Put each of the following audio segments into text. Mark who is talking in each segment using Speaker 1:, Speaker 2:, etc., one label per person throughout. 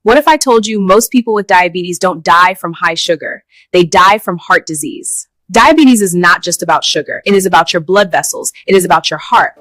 Speaker 1: What if I told you most people with diabetes don't die from high sugar? They die from heart disease. Diabetes is not just about sugar. It is about your blood vessels. It is about your heart.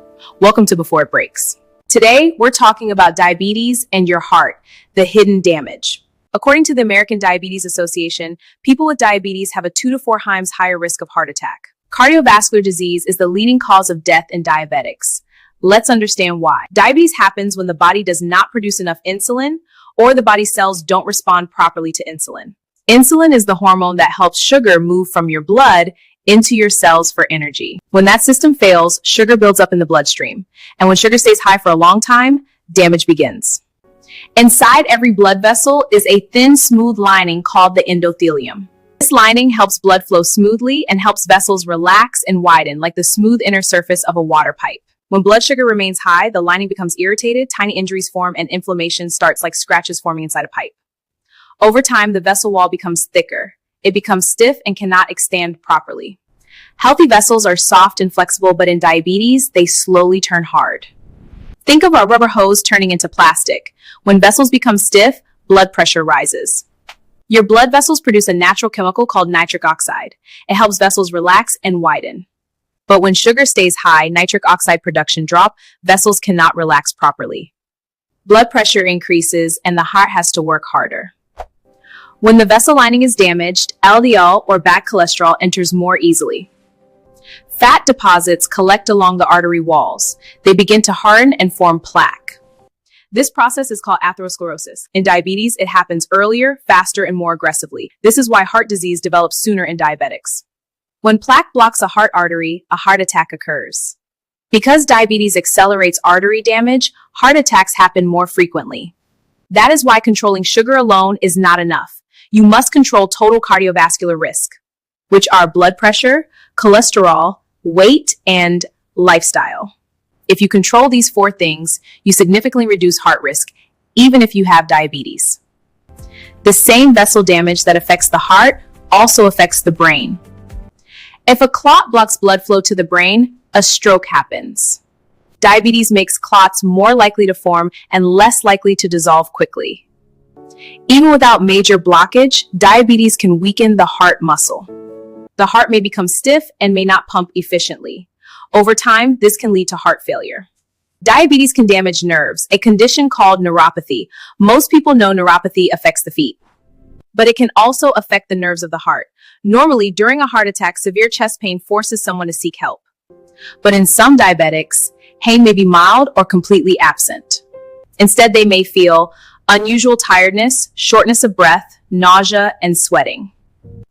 Speaker 1: Welcome to Before It Breaks. Today, we're talking about diabetes and your heart, the hidden damage. According to the American Diabetes Association, people with diabetes have a 2 to 4 times higher risk of heart attack. Cardiovascular disease is the leading cause of death in diabetics. Let's understand why. Diabetes happens when the body does not produce enough insulin or the body's cells don't respond properly to insulin. Insulin is the hormone that helps sugar move from your blood into your cells for energy. When that system fails, sugar builds up in the bloodstream. And when sugar stays high for a long time, damage begins. Inside every blood vessel is a thin, smooth lining called the endothelium. This lining helps blood flow smoothly and helps vessels relax and widen like the smooth inner surface of a water pipe. When blood sugar remains high, the lining becomes irritated, tiny injuries form, and inflammation starts like scratches forming inside a pipe. Over time, the vessel wall becomes thicker. It becomes stiff and cannot expand properly. Healthy vessels are soft and flexible, but in diabetes, they slowly turn hard. Think of a rubber hose turning into plastic. When vessels become stiff, blood pressure rises. Your blood vessels produce a natural chemical called nitric oxide. It helps vessels relax and widen. But when sugar stays high, nitric oxide production drops, vessels cannot relax properly. Blood pressure increases and the heart has to work harder. When the vessel lining is damaged, LDL or bad cholesterol enters more easily. Fat deposits collect along the artery walls. They begin to harden and form plaque. This process is called atherosclerosis. In diabetes, it happens earlier, faster, and more aggressively. This is why heart disease develops sooner in diabetics. When plaque blocks a heart artery, a heart attack occurs. Because diabetes accelerates artery damage, heart attacks happen more frequently. That is why controlling sugar alone is not enough. You must control total cardiovascular risk, which are blood pressure, cholesterol, weight, and lifestyle. If you control these 4 things, you significantly reduce heart risk, even if you have diabetes. The same vessel damage that affects the heart also affects the brain. If a clot blocks blood flow to the brain, a stroke happens. Diabetes makes clots more likely to form and less likely to dissolve quickly. Even without major blockage, diabetes can weaken the heart muscle. The heart may become stiff and may not pump efficiently. Over time, this can lead to heart failure. Diabetes can damage nerves, a condition called neuropathy. Most people know neuropathy affects the feet, but it can also affect the nerves of the heart. Normally, during a heart attack, severe chest pain forces someone to seek help. But in some diabetics, pain may be mild or completely absent. Instead, they may feel unusual tiredness, shortness of breath, nausea, and sweating.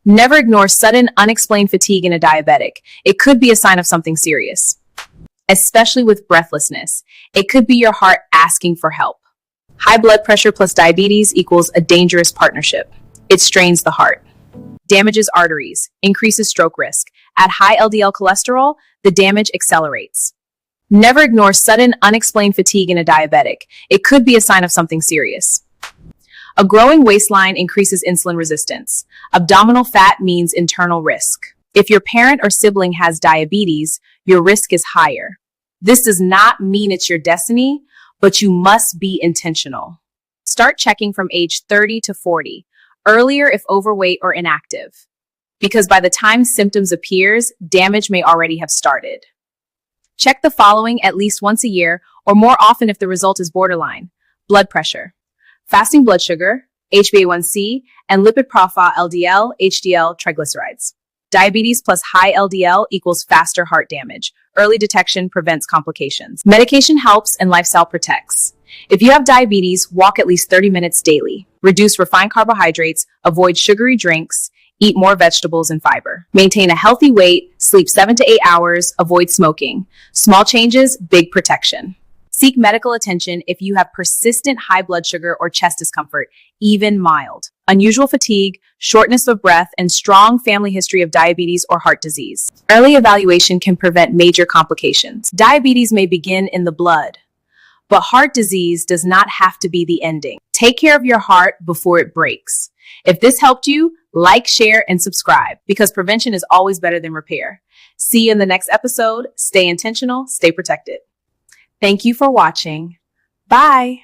Speaker 1: Never ignore sudden, unexplained fatigue in a diabetic. It could be a sign of something serious, especially with breathlessness. It could be your heart asking for help. High blood pressure plus diabetes equals a dangerous partnership. It strains the heart, damages arteries, increases stroke risk. At high LDL cholesterol, the damage accelerates. Never ignore sudden, unexplained fatigue in a diabetic. It could be a sign of something serious. A growing waistline increases insulin resistance. Abdominal fat means internal risk. If your parent or sibling has diabetes, your risk is higher. This does not mean it's your destiny, but you must be intentional. Start checking from age 30 to 40, earlier if overweight or inactive, because by the time symptoms appears, damage may already have started. Check the following at least once a year or more often if the result is borderline: blood pressure, fasting blood sugar, HbA1c, and lipid profile LDL, HDL, triglycerides. Diabetes plus high LDL equals faster heart damage. Early detection prevents complications. Medication helps and lifestyle protects. If you have diabetes, walk at least 30 minutes daily. Reduce refined carbohydrates, avoid sugary drinks, eat more vegetables and fiber. Maintain a healthy weight, sleep 7 to 8 hours, avoid smoking. Small changes, big protection. Seek medical attention if you have persistent high blood sugar or chest discomfort, even mild, unusual fatigue, shortness of breath, and strong family history of diabetes or heart disease. Early evaluation can prevent major complications. Diabetes may begin in the blood, but heart disease does not have to be the ending. Take care of your heart before it breaks. If this helped you, like, share, and subscribe, because prevention is always better than repair. See you in the next episode. Stay intentional, stay protected. Thank you for watching. Bye.